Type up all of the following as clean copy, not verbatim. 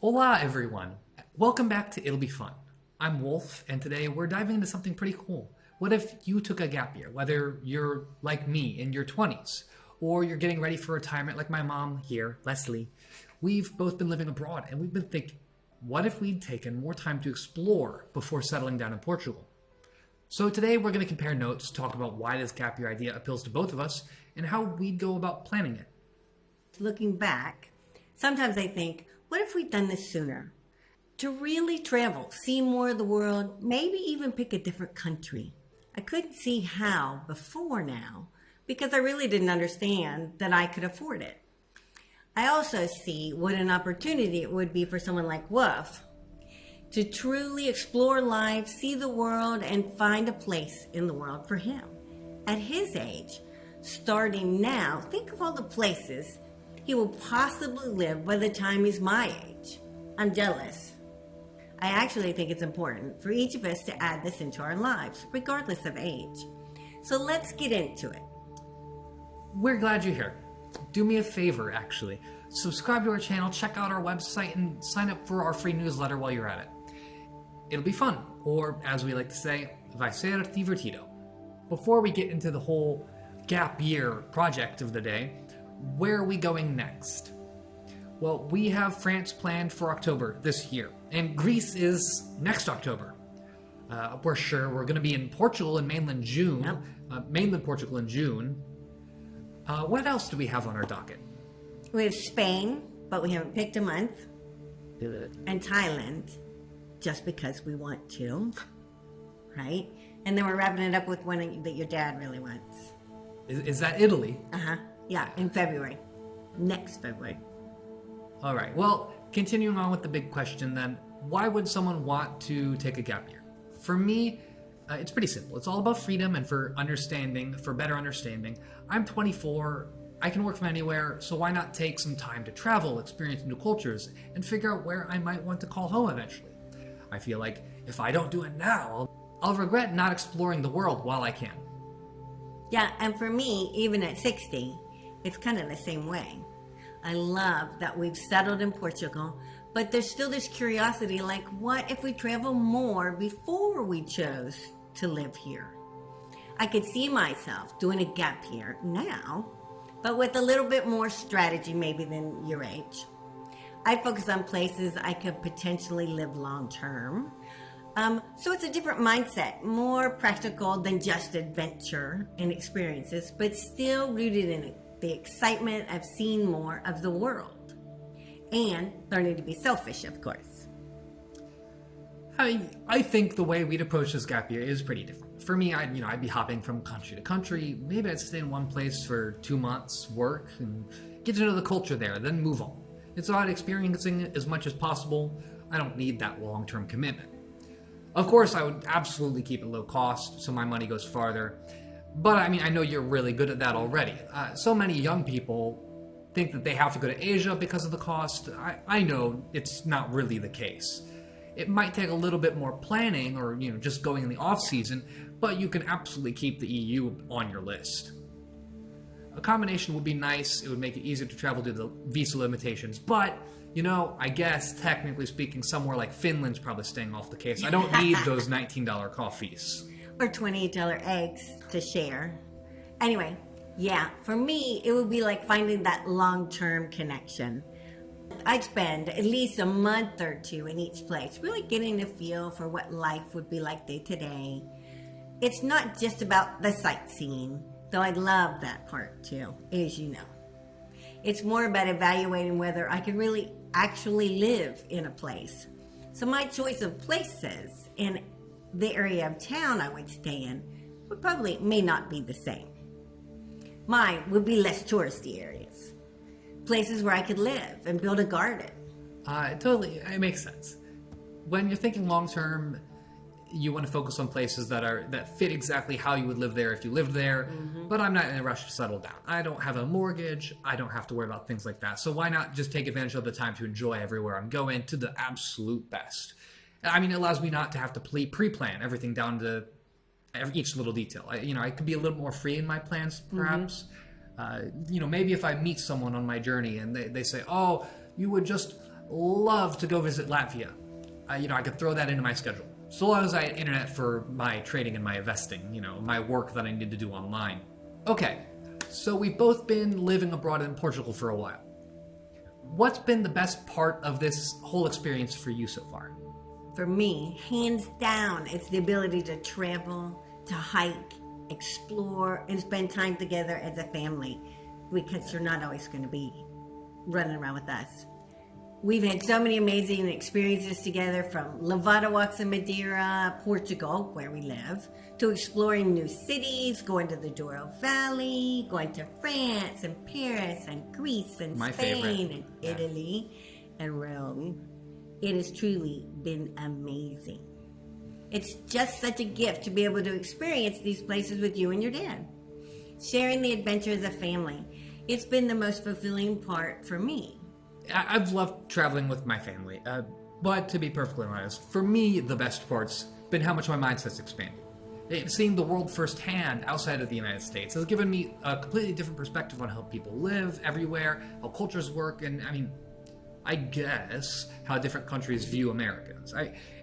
Hola everyone! Welcome back to It'll Be Fun. I'm Wolf, and today we're diving into something pretty cool. What if you took a gap year, whether you're like me in your 20s, or you're getting ready for retirement like my mom here, Leslie. We've both been living abroad, and we've been thinking, what if we'd taken more time to explore before settling down in Portugal? So today we're going to compare notes, talk about why this gap year idea appeals to both of us, and how we'd go about planning it. Looking back, sometimes I think, what if we'd done this sooner? To really travel, see more of the world, maybe even pick a different country. I couldn't see how before now because I really didn't understand that I could afford it. I also see what an opportunity it would be for someone like Wolf to truly explore life, see the world, and find a place in the world for him. At his age, starting now, think of all the places he will possibly live by the time he's my age. I'm jealous. I actually think it's important for each of us to add this into our lives, regardless of age. So let's get into it. We're glad you're here. Do me a favor, actually. Subscribe to our channel, check out our website, and sign up for our free newsletter while you're at it. It'll be fun, or as we like to say, vai ser divertido. Before we get into the whole gap year project of the day, where are we going next? Well, we have France planned for October this year, and Greece is next October. We're sure we're going to be in Portugal in mainland June. Yep. Mainland Portugal in June. What else do we have on our docket? We have Spain, but we haven't picked a month. And Thailand, just because we want to, right? And then we're wrapping it up with one that your dad really wants. Is that Italy? Uh-huh. Yeah, in February. Next February. All right. Well, continuing on with the big question then, why would someone want to take a gap year? For me, it's pretty simple. It's all about freedom and for better understanding. I'm 24. I can work from anywhere, so why not take some time to travel, experience new cultures, and figure out where I might want to call home eventually? I feel like if I don't do it now, I'll regret not exploring the world while I can. Yeah, and for me, even at 60, it's kind of the same way. I love that we've settled in Portugal, but there's still this curiosity, like what if we travel more before we chose to live here? I could see myself doing a gap year now, but with a little bit more strategy maybe than your age. I focus on places I could potentially live long term. So it's a different mindset, more practical than just adventure and experiences, but still rooted in the excitement of seeing more of the world and learning to be selfish, of course. I think the way we'd approach this gap year is pretty different. For me, I'd be hopping from country to country. Maybe I'd stay in one place for 2 months, work, and get to know the culture there, then move on. It's about experiencing it as much as possible. I don't need that long-term commitment. Of course, I would absolutely keep it low cost, so my money goes farther. But I know you're really good at that already. So many young people think that they have to go to Asia because of the cost. I know it's not really the case. It might take a little bit more planning or, just going in the off season, but you can absolutely keep the EU on your list. A combination would be nice. It would make it easier to travel due to the visa limitations, but I guess, technically speaking, somewhere like Finland's probably staying off the case. I don't need those $19 coffees. Or $28 eggs to share. Anyway, yeah, for me, it would be like finding that long-term connection. I'd spend at least a month or two in each place, really getting a feel for what life would be like day to day. It's not just about the sightseeing, though I love that part too, as you know. It's more about evaluating whether I can really actually live in a place. So my choice of places in the area of town I would stay in may not be the same. Mine would be less touristy areas. Places where I could live and build a garden. Totally, it makes sense. When you're thinking long term, you want to focus on places that fit exactly how you would live there if you lived there. Mm-hmm. But I'm not in a rush to settle down. I don't have a mortgage. I don't have to worry about things like that. So why not just take advantage of the time to enjoy everywhere I'm going to the absolute best? It allows me not to have to pre-plan everything down to each little detail. I could be a little more free in my plans, perhaps. Mm-hmm. Maybe if I meet someone on my journey and they say, oh, you would just love to go visit Latvia. I could throw that into my schedule. So long as I had internet for my trading and my investing, my work that I need to do online. Okay, so we've both been living abroad in Portugal for a while. What's been the best part of this whole experience for you so far? For me, hands down, it's the ability to travel, to hike, explore, and spend time together as a family, because you're not always going to be running around with us. We've had so many amazing experiences together, from Levada walks in Madeira, Portugal, where we live, to exploring new cities, going to the Douro Valley, going to France and Paris and Greece and My Spain favorite. and Italy and Rome. It has truly been amazing. It's just such a gift to be able to experience these places with you and your dad. Sharing the adventure as a family. It's been the most fulfilling part for me. I've loved traveling with my family, but to be perfectly honest, for me, the best part's been how much my mindset's expanded. Seeing the world firsthand outside of the United States has given me a completely different perspective on how people live everywhere, how cultures work, and I guess how different countries view Americans.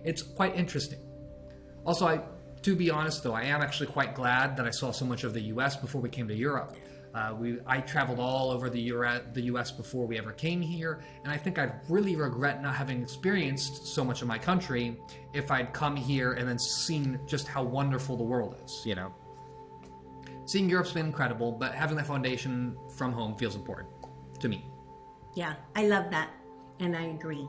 It's quite interesting. Also, to be honest though, I am actually quite glad that I saw so much of the US before we came to Europe. I traveled all over the US before we ever came here, and I think I'd really regret not having experienced so much of my country if I'd come here and then seen just how wonderful the world is, Seeing Europe's been incredible, but having that foundation from home feels important to me. Yeah, I love that, and I agree.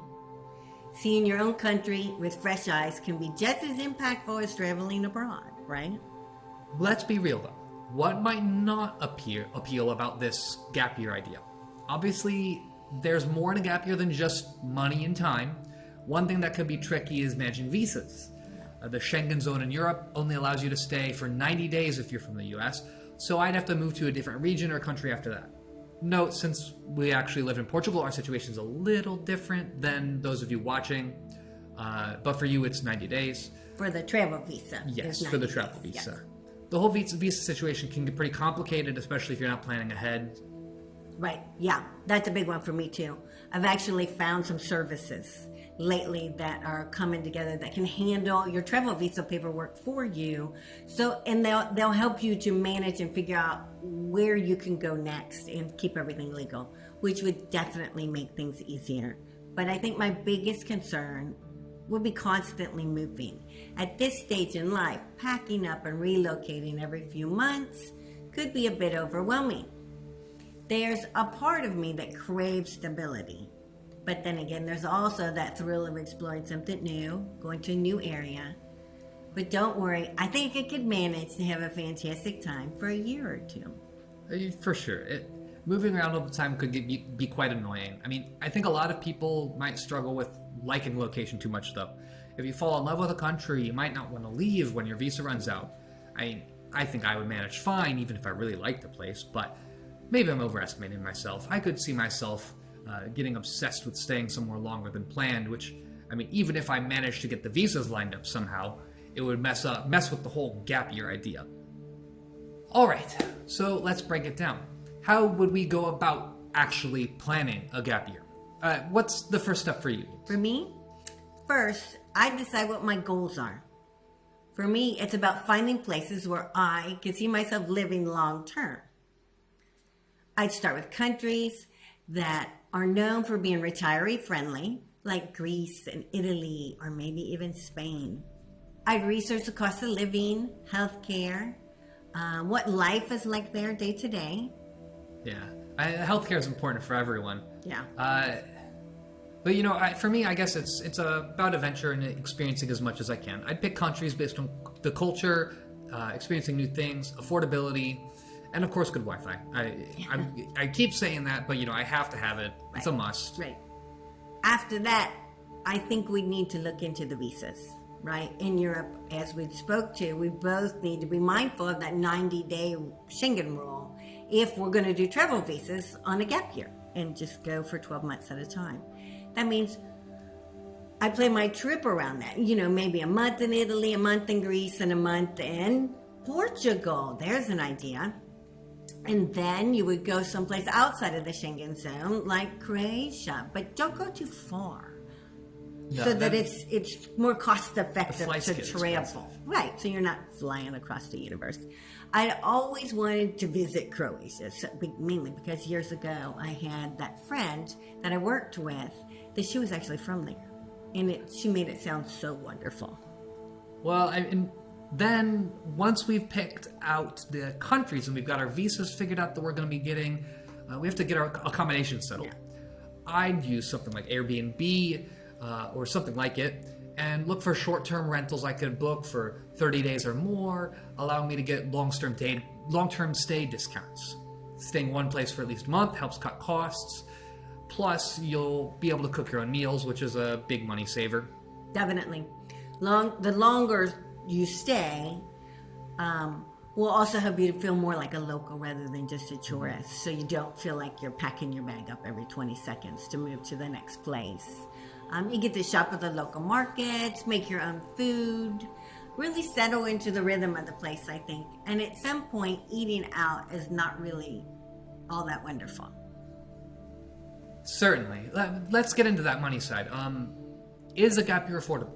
Seeing your own country with fresh eyes can be just as impactful as traveling abroad, right? Let's be real though. What might not appeal about this gap year idea? Obviously, there's more in a gap year than just money and time. One thing that could be tricky is managing visas. The Schengen zone in Europe only allows you to stay for 90 days if you're from the US, so I'd have to move to a different region or country after that. Note, since we actually live in Portugal, our situation's a little different than those of you watching, but for you it's 90 days. For the travel visa. Yes, for the travel days, visa. yes. The whole visa situation can get pretty complicated, especially if you're not planning ahead. Right, yeah, that's a big one for me too. I've actually found some services lately that are coming together that can handle your travel visa paperwork for you. And they'll help you to manage and figure out where you can go next and keep everything legal, which would definitely make things easier. But I think my biggest concern would be constantly moving. At this stage in life, packing up and relocating every few months could be a bit overwhelming. There's a part of me that craves stability. But then again, there's also that thrill of exploring something new, going to a new area. But don't worry, I think I could manage to have a fantastic time for a year or two. For sure. Moving around all the time could be quite annoying. I think a lot of people might struggle with liking location too much, though. If you fall in love with a country, you might not want to leave when your visa runs out. I think I would manage fine, even if I really liked the place, but maybe I'm overestimating myself. I could see myself getting obsessed with staying somewhere longer than planned, which, even if I managed to get the visas lined up somehow, it would mess with the whole gap year idea. All right, so let's break it down. How would we go about actually planning a gap year? What's the first step for you? For me, first, I decide what my goals are. For me, it's about finding places where I can see myself living long term. I'd start with countries that are known for being retiree friendly, like Greece and Italy, or maybe even Spain. I'd research the cost of living, healthcare, what life is like there day to day. Yeah, healthcare is important for everyone. Yeah. But for me, I guess it's about adventure and experiencing as much as I can. I'd pick countries based on the culture, experiencing new things, affordability, and of course, good Wi-Fi. I keep saying that, but I have to have it. Right. It's a must. Right. After that, I think we need to look into the visas. Right? In Europe, as we spoke to, we both need to be mindful of that 90-day Schengen rule if we're going to do travel visas on a gap year and just go for 12 months at a time. That means I play my trip around that. Maybe a month in Italy, a month in Greece, and a month in Portugal. There's an idea. And then you would go someplace outside of the Schengen zone, like Croatia, but don't go too far, No, so that it's more cost effective flights to get travel. expensive. Right, so you're not flying across the universe. I'd always wanted to visit Croatia, mainly because years ago I had that friend that I worked with that she was actually from there, and she made it sound so wonderful. Well, and then once we've picked out the countries and we've got our visas figured out that we're going to be getting, we have to get our accommodation settled. Yeah. I'd use something like Airbnb or something like it and look for short-term rentals I could book for 30 days or more, allowing me to get long-term stay discounts. Staying one place for at least a month helps cut costs. Plus, you'll be able to cook your own meals, which is a big money saver. Definitely. The longer you stay will also help you to feel more like a local rather than just a tourist. So you don't feel like you're packing your bag up every 20 seconds to move to the next place. You get to shop at the local markets, make your own food, really settle into the rhythm of the place, I think. And at some point, eating out is not really all that wonderful. Certainly. Let's get into that money side. Is a gap year affordable?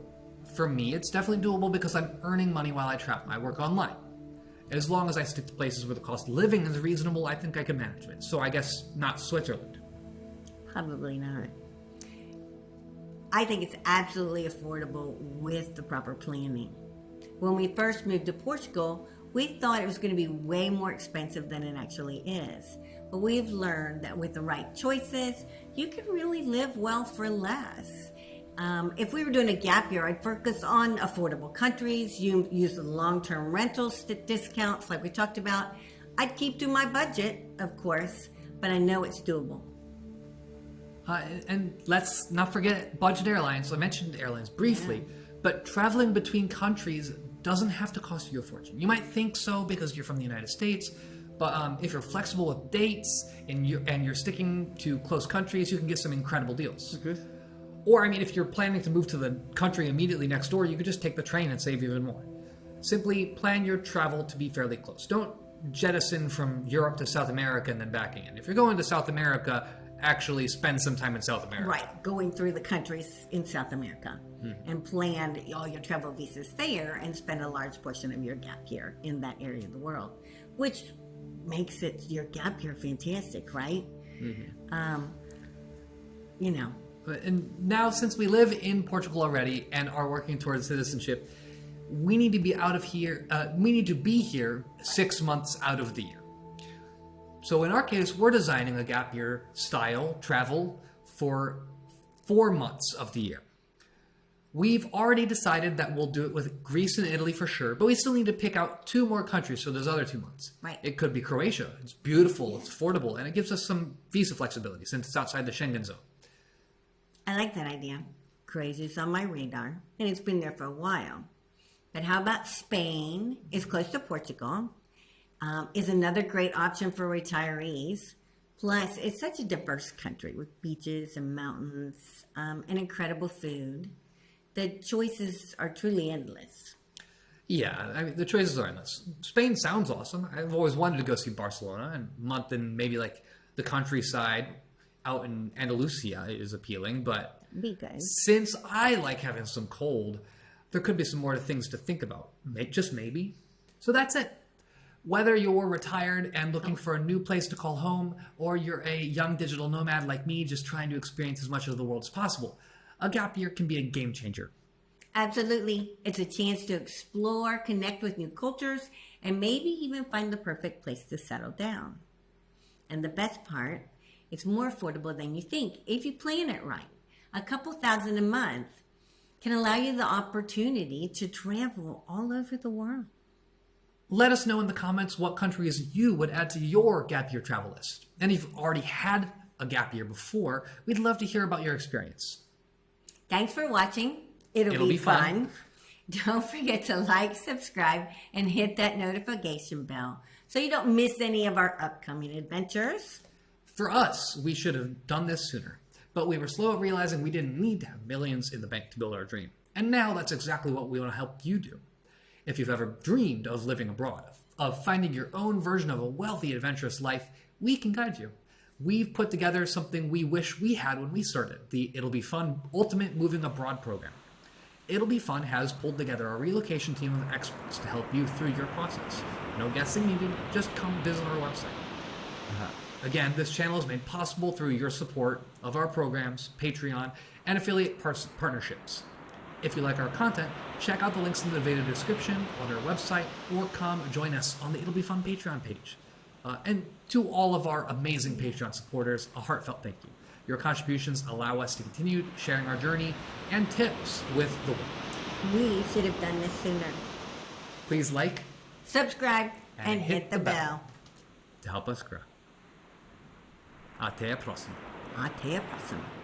For me, it's definitely doable because I'm earning money while I travel. I work online. As long as I stick to places where the cost of living is reasonable, I think I can manage it. So I guess not Switzerland. Probably not. I think it's absolutely affordable with the proper planning. When we first moved to Portugal, we thought it was going to be way more expensive than it actually is. But we've learned that with the right choices, you can really live well for less. If we were doing a gap year, I'd focus on affordable countries, use the long-term rentals discounts like we talked about. I'd keep to my budget, of course, but I know it's doable. And let's not forget budget airlines. I mentioned airlines briefly, but traveling between countries doesn't have to cost you a fortune. You might think so because you're from the United States, but if you're flexible with dates and you're sticking to close countries, you can get some incredible deals. Mm-hmm. Or, I mean, if you're planning to move to the country immediately next door, you could just take the train and save even more. Simply plan your travel to be fairly close. Don't jettison from Europe to South America and then back again. If you're going to South America, actually spend some time in South America. Right, going through the countries in South America and plan all your travel visas there and spend a large portion of your gap year in that area of the world, which makes it your gap year fantastic, right? You know. And now, since we live in Portugal already and are working towards citizenship, we need to be out of here. We need to be here 6 months out of the year. So in our case, we're designing a gap year style travel for 4 months of the year. We've already decided that we'll do it with Greece and Italy for sure, but we still need to pick out 2 more countries for those other 2 months. Right. It could be Croatia. It's beautiful, it's affordable, and it gives us some visa flexibility since it's outside the Schengen zone. I like that idea. Croatia's on my radar, and it's been there for a while. But how about Spain? It's close to Portugal. Is another great option for retirees. Plus, it's such a diverse country with beaches and mountains and incredible food. The choices are truly endless. Yeah, I mean, the choices are endless. Spain sounds awesome. I've always wanted to go see Barcelona, and a month in maybe like the countryside out in Andalusia is appealing, but Be good. since I like having some cold, there could be some more things to think about. Just maybe. So that's it. Whether you're retired and looking for a new place to call home, or you're a young digital nomad like me just trying to experience as much of the world as possible, a gap year can be a game changer. Absolutely. It's a chance to explore, connect with new cultures, and maybe even find the perfect place to settle down. And the best part, it's more affordable than you think if you plan it right. A couple $1,000 a month can allow you the opportunity to travel all over the world. Let us know in the comments what countries you would add to your gap year travel list. And if you've already had a gap year before, we'd love to hear about your experience. Thanks for watching. It'll be fun. Don't forget to like, subscribe, and hit that notification bell so you don't miss any of our upcoming adventures. For us, we should have done this sooner, but we were slow at realizing we didn't need to have millions in the bank to build our dream. And now that's exactly what we want to help you do. If you've ever dreamed of living abroad, of finding your own version of a wealthy, adventurous life, we can guide you. We've put together something we wish we had when we started, the It'll Be Fun Ultimate Moving Abroad program. It'll Be Fun has pulled together a relocation team of experts to help you through your process. No guessing needed, just come visit our website. Again, this channel is made possible through your support of our programs, Patreon, and affiliate partnerships. If you like our content, check out the links in the video description on our website, or come join us on the It'll Be Fun Patreon page. And to all of our amazing Patreon supporters, a heartfelt thank you. Your contributions allow us to continue sharing our journey and tips with the world. We should have done this sooner. Please like, subscribe, and hit the bell to help us grow. Até a próxima. Até a próxima.